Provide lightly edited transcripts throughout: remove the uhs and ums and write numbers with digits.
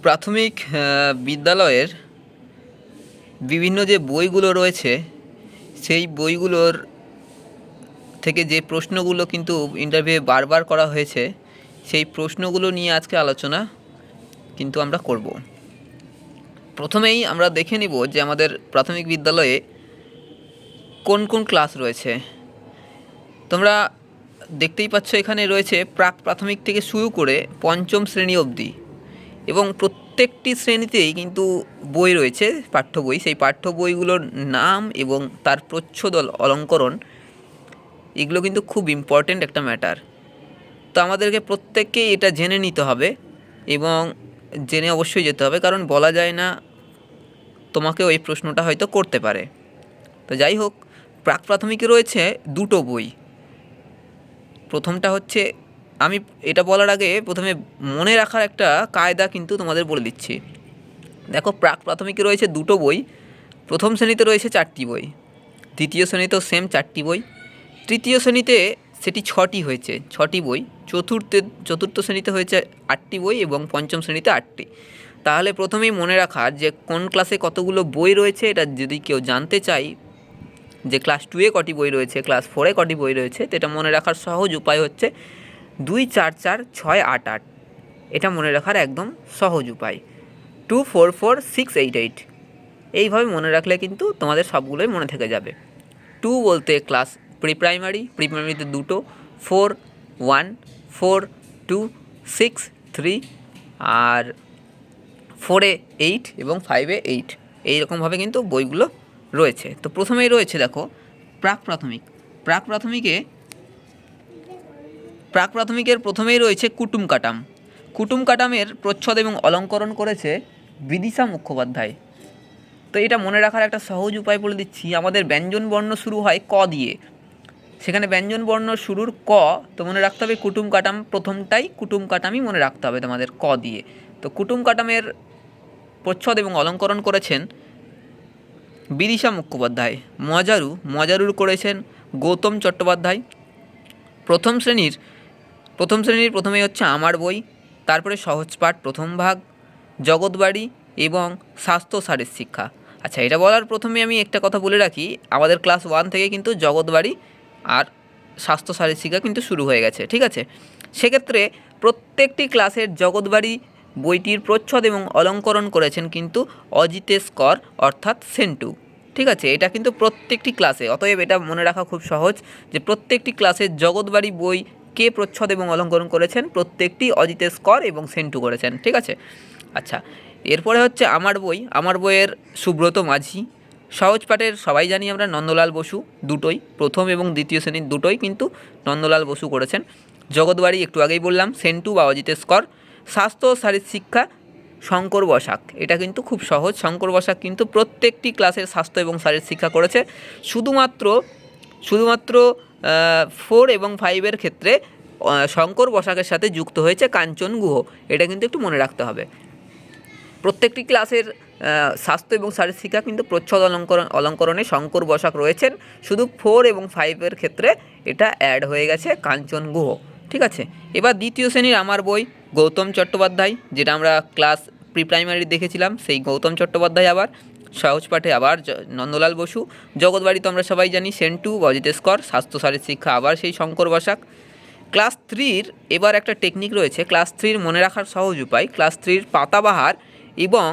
প্রাথমিক বিদ্যালয়ের বিভিন্ন যে বইগুলো রয়েছে সেই বইগুলোর থেকে যে প্রশ্নগুলো কিন্তু ইন্টারভিউয়ে বারবার করা হয়েছে সেই প্রশ্নগুলো নিয়ে আজকে আলোচনা কিন্তু আমরা করব। প্রথমেই আমরা দেখে নিব যে আমাদের প্রাথমিক বিদ্যালয়ে কোন কোন ক্লাস রয়েছে। তোমরা দেখতেই পাচ্ছ এখানে রয়েছে প্রাক প্রাথমিক থেকে শুরু করে পঞ্চম শ্রেণী অবধি, এবং প্রত্যেকটি শ্রেণীতেই কিন্তু বই রয়েছে, পাঠ্য বই। সেই পাঠ্য বইগুলোর নাম এবং তার প্রচ্ছদ অলঙ্করণ এগুলো কিন্তু খুব ইম্পর্ট্যান্ট একটা ম্যাটার। তো আমাদেরকে প্রত্যেককেই এটা জেনে নিতে হবে এবং জেনে অবশ্যই যেতে হবে, কারণ বলা যায় না তোমাকেও এই প্রশ্নটা হয়তো করতে পারে। তো যাই হোক, প্রাক প্রাথমিকে রয়েছে দুটো বই। প্রথমটা হচ্ছে, আমি এটা বলার আগে প্রথমে মনে রাখার একটা কায়দা কিন্তু তোমাদের বলে দিচ্ছি। দেখো, প্রাক প্রাথমিকে রয়েছে দুটো বই। প্রথম শ্রেণীতে রয়েছে 4টি বই, দ্বিতীয় শ্রেণীতেও সেম 4টি বই, তৃতীয় শ্রেণীতে সেটি 6টি হয়েছে, 6টি বই, চতুর্থ শ্রেণীতে হয়েছে 8টি বই এবং পঞ্চম শ্রেণীতে 8টি। তাহলে প্রথমেই মনে রাখার যে কোন ক্লাসে কতগুলো বই রয়েছে, এটা যদি কেউ জানতে চাই যে ক্লাস 2-এ কটি বই রয়েছে, ক্লাস 4-এ কটি বই রয়েছে, তো এটা মনে রাখার সহজ উপায় হচ্ছে 2 4 4 6 8 8। এটা মনে রাখার একদম সহজ উপায় 2 4 4 6 8 8। এইভাবে মনে রাখলে কিন্তু তোমাদের সবগুলোই মনে থেকে যাবে। 2 বলতে ক্লাস প্রিপ্রাইমারিতে দুটো, 4 1 4 2 6 3, আর 4-এ 8 এবং 5-এ 8। এইরকমভাবে কিন্তু বইগুলো রয়েছে। তো প্রথমেই রয়েছে দেখো প্রাক প্রাথমিকের প্রথমেই রয়েছে কুটুম কাটাম। কুটুম কাটামের প্রচ্ছদ এবং অলঙ্করণ করেছে বিদিশা মুখোপাধ্যায়। তো এটা মনে রাখার একটা সহজ উপায় বলে দিচ্ছি। আমাদের ব্যঞ্জন বর্ণ শুরু হয় ক দিয়ে, সেখানে ব্যঞ্জন বর্ণ শুরুর ক, তো মনে রাখতে হবে কুটুম কাটাম প্রথমটাই কুটুম কাটামই মনে রাখতে হবে তোমাদের ক দিয়ে। তো কুটুম কাটামের প্রচ্ছদ এবং অলঙ্করণ করেছেন বিদিশা মুখোপাধ্যায়। মজারুর করেছেন গৌতম চট্টোপাধ্যায়। প্রথম শ্রেণীর প্রথমেই হচ্ছে আমার বই, তারপরে সহজপাঠ প্রথম ভাগ, জগৎবাড়ি এবং স্বাস্থ্য শারীর শিক্ষা। আচ্ছা, এটা বলার প্রথমে আমি একটা কথা বলে রাখি, আমাদের ক্লাস 1 থেকে কিন্তু জগৎবাড়ি আর স্বাস্থ্য শারীর শিক্ষা কিন্তু শুরু হয়ে গেছে, ঠিক আছে। সেক্ষেত্রে প্রত্যেকটি ক্লাসের জগৎবাড়ি বইটির প্রচ্ছদ এবং অলঙ্করণ করেছেন কিন্তু অজিতেশ কর, অর্থাৎ সেন্টু, ঠিক আছে। এটা কিন্তু প্রত্যেকটি ক্লাসে, অতএব এটা মনে রাখা খুব সহজ যে প্রত্যেকটি ক্লাসের জগৎবাড়ি বই কে প্রচ্ছদ এবং অলঙ্করণ করেছেন, প্রত্যেকটি অজিতেশ কর এবং সেন্টু করেছেন, ঠিক আছে। আচ্ছা, এরপরে হচ্ছে আমার বইয়ের সুব্রত মাঝি। সহজ পাঠের সবাই জানি আমরা নন্দলাল বসু, দুটোই প্রথম এবং দ্বিতীয় শ্রেণীর দুটোই কিন্তু নন্দলাল বসু করেছেন। জগৎবাড়ি একটু আগেই বললাম, সেন্টু বা অজিতেশ কর। স্বাস্থ্য ও শারীর শিক্ষা শঙ্কর বসাক। এটা কিন্তু খুব সহজ, শঙ্কর বসাক কিন্তু প্রত্যেকটি ক্লাসের স্বাস্থ্য এবং শারীর শিক্ষা করেছে। শুধুমাত্র 4 এবং 5-এর ক্ষেত্রে শঙ্কর বসাকের সাথে যুক্ত হয়েছে কাঞ্চন গুহ। এটা কিন্তু একটু মনে রাখতে হবে। প্রত্যেকটি ক্লাসের স্বাস্থ্য এবং শারীর শিক্ষা কিন্তু প্রচ্ছদ অলঙ্করণে শঙ্কর বসাক রয়েছেন। শুধু 4 এবং 5-এর ক্ষেত্রে এটা অ্যাড হয়ে গেছে কাঞ্চন গুহ, ঠিক আছে। এবার দ্বিতীয় শ্রেণীর আমার বই, গৌতম চট্টোপাধ্যায়, যেটা আমরা ক্লাস প্রাইমারি দেখেছিলাম, সেই গৌতম চট্টোপাধ্যায়। আবার সহজ পাঠে আবার নন্দলাল বসু। জগৎবাড়ি তো আমরা সবাই জানি সেন্টু, অজিতেশ কর। স্বাস্থ্য শারীর শিক্ষা আবার সেই শঙ্কর বসাক। ক্লাস 3-র এবার একটা টেকনিক রয়েছে, ক্লাস 3-র মনে রাখার সহজ উপায়। ক্লাস 3-র পাতাবাহার এবং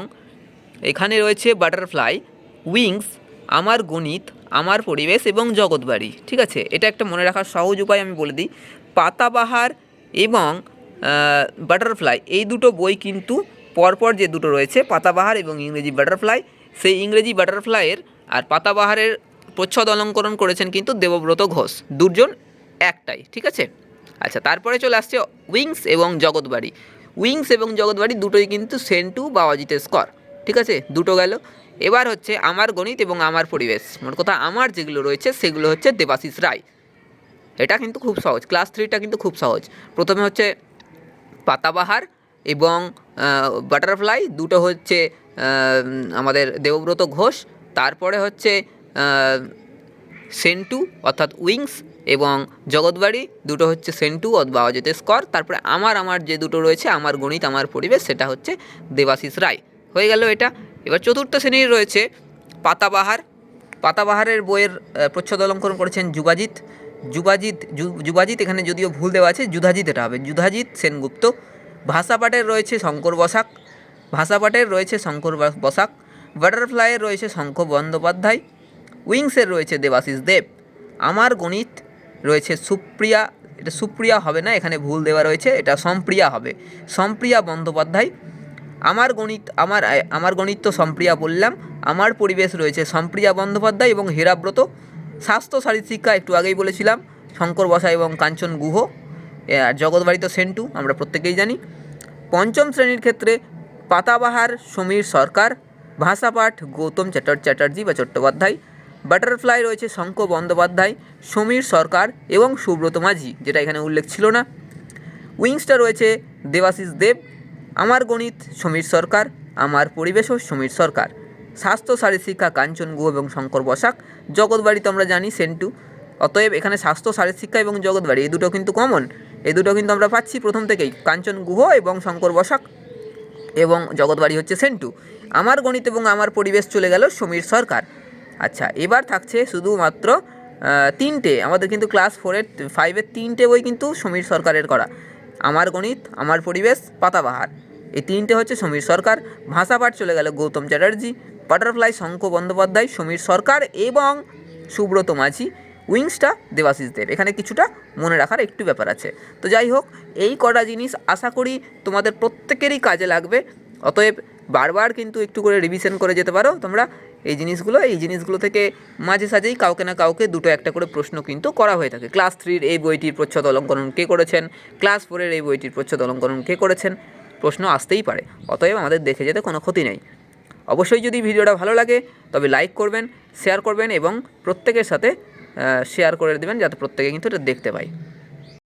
এখানে রয়েছে বাটারফ্লাই, উইংস, আমার গণিত, আমার পরিবেশ এবং জগৎবাড়ি, ঠিক আছে। এটা একটা মনে রাখার সহজ উপায় আমি বলে দিই। পাতাবাহার এবং বাটারফ্লাই, এই দুটো বই কিন্তু পরপর যে দুটো রয়েছে, পাতাবাহার এবং ইংরেজি বাটারফ্লাই, সেই ইংরেজি বাটারফ্লাইয়ের আর পাতাবাহারের প্রচ্ছদ অলঙ্করণ করেছেন কিন্তু দেবব্রত ঘোষ, দুজন একটাই, ঠিক আছে। আচ্ছা, তারপরে চলে আসছে উইংস এবং জগৎবাড়ি দুটোই কিন্তু সেন্টু বা অজিতেশ কর, ঠিক আছে, দুটো গেল। এবার হচ্ছে আমার গণিত এবং আমার পরিবেশ। মোট কথা আমার যেগুলো রয়েছে সেগুলো হচ্ছে দেবাশিস রায়। এটা কিন্তু খুব সহজ, ক্লাস 3টা কিন্তু খুব সহজ। প্রথমে হচ্ছে পাতাবাহার এবং বাটারফ্লাই, দুটো হচ্ছে আমাদের দেবব্রত ঘোষ। তারপরে হচ্ছে সেন্টু অর্থাৎ উইংস এবং জগৎবাড়ি দুটো হচ্ছে সেন্টু অথবা অজিতেশ কর। তারপরে আমার যে দুটো রয়েছে, আমার গণিত আমার পরিবেশ, সেটা হচ্ছে দেবাশিস রায়। হয়ে গেল এটা। এবার চতুর্থ শ্রেণীর রয়েছে পাতাবাহার। পাতাবাহারের বইয়ের প্রচ্ছদ অলঙ্করণ করেছেন যুবাজিৎ, এখানে যদিও ভুল দেওয়া আছে, যুধাজিৎ এটা হবে, যুধাজিৎ সেনগুপ্ত। ভাষাপাঠের রয়েছে শঙ্কর বসাক। বাটারফ্লাইয়ের রয়েছে শঙ্খ বন্দ্যোপাধ্যায়। উইংসের রয়েছে দেবাশিস দেব। আমার গণিত রয়েছে সুপ্রিয়া, এটা সুপ্রিয়া হবে না, এখানে ভুল দেওয়া রয়েছে, এটা সম্প্রিয়া হবে, সম্প্রিয়া বন্দ্যোপাধ্যায়। আমার গণিত তো সম্প্রিয়া বললাম। আমার পরিবেশ রয়েছে সম্প্রিয়া বন্দ্যোপাধ্যায় এবং হীরাব্রত। স্বাস্থ্য শারীরশিক্ষা একটু আগেই বলেছিলাম, শঙ্কর বসা এবং কাঞ্চন গুহ। আর জগৎবাড়ি তো সেন্টু, আমরা প্রত্যেকেই জানি। পঞ্চম শ্রেণীর ক্ষেত্রে পাতাবাহার সমীর সরকার, ভাষাপাঠ গৌতম চ্যাটার্জি বা চট্টোপাধ্যায়। বাটারফ্লাই রয়েছে শঙ্খ বন্দ্যোপাধ্যায়, সমীর সরকার এবং সুব্রত মাঝি, যেটা এখানে উল্লেখ ছিল না। উইংসটা রয়েছে দেবাশিস দেব। আমার গণিত সমীর সরকার, আমার পরিবেশও সমীর সরকার। স্বাস্থ্য শারীরশিক্ষা কাঞ্চন গুহ এবং শঙ্কর বসাক। জগৎবাড়ি তো আমরা জানি সেন্টু, অতএব এখানে স্বাস্থ্য শারীরশিক্ষা এবং জগৎবাড়ি এই দুটো কিন্তু কমন, এই দুটো কিন্তু আমরা পাচ্ছি প্রথম থেকেই, কাঞ্চন গুহ এবং শঙ্কর বসাক, এবং জগৎবাড়ি হচ্ছে সেন্টু। আমার গণিত এবং আমার পরিবেশ চলে গেল সমীর সরকার। আচ্ছা, এবার থাকছে শুধুমাত্র তিনটে, আমাদের কিন্তু ক্লাস 5-এর তিনটে বই কিন্তু সমীর সরকারের করা। আমার গণিত, আমার পরিবেশ, পাতাবাহার, এই তিনটে হচ্ছে সমীর সরকার। ভাষাপাঠ চলে গেল গৌতম চ্যাটার্জি। বাটারফ্লাই শঙ্খ বন্দ্যোপাধ্যায়, সমীর সরকার এবং সুব্রত মাঝি। উইংসটা দেবাশিস দেব। এখানে কিছুটা মনে রাখার একটু ব্যাপার আছে। তো যাই হোক, এই কটা জিনিস আশা করি তোমাদের প্রত্যেকেরই কাজে লাগবে। অতএব বারবার কিন্তু একটু করে রিভিশন করে যেতে পারো তোমরা এই জিনিসগুলো থেকে মাঝে সাঝেই কাউকে না কাউকে দুটো একটা করে প্রশ্ন কিন্তু করা হয়ে থাকে। ক্লাস 3-র এই বইটির প্রচ্ছদ অলঙ্করণ কে করেছেন, ক্লাস 4-এর এই বইটির প্রচ্ছদ অলঙ্করণ কে করেছেন, প্রশ্ন আসতেই পারে। অতএব আমাদের দেখে যেতে কোনো ক্ষতি নেই। অবশ্যই যদি ভিডিওটা ভালো লাগে তবে লাইক করবেন, শেয়ার করবেন এবং প্রত্যেকের সাথে শেয়ার করে দেবেন, যাতে প্রত্যেকে কিন্তু এটা দেখতে পায়।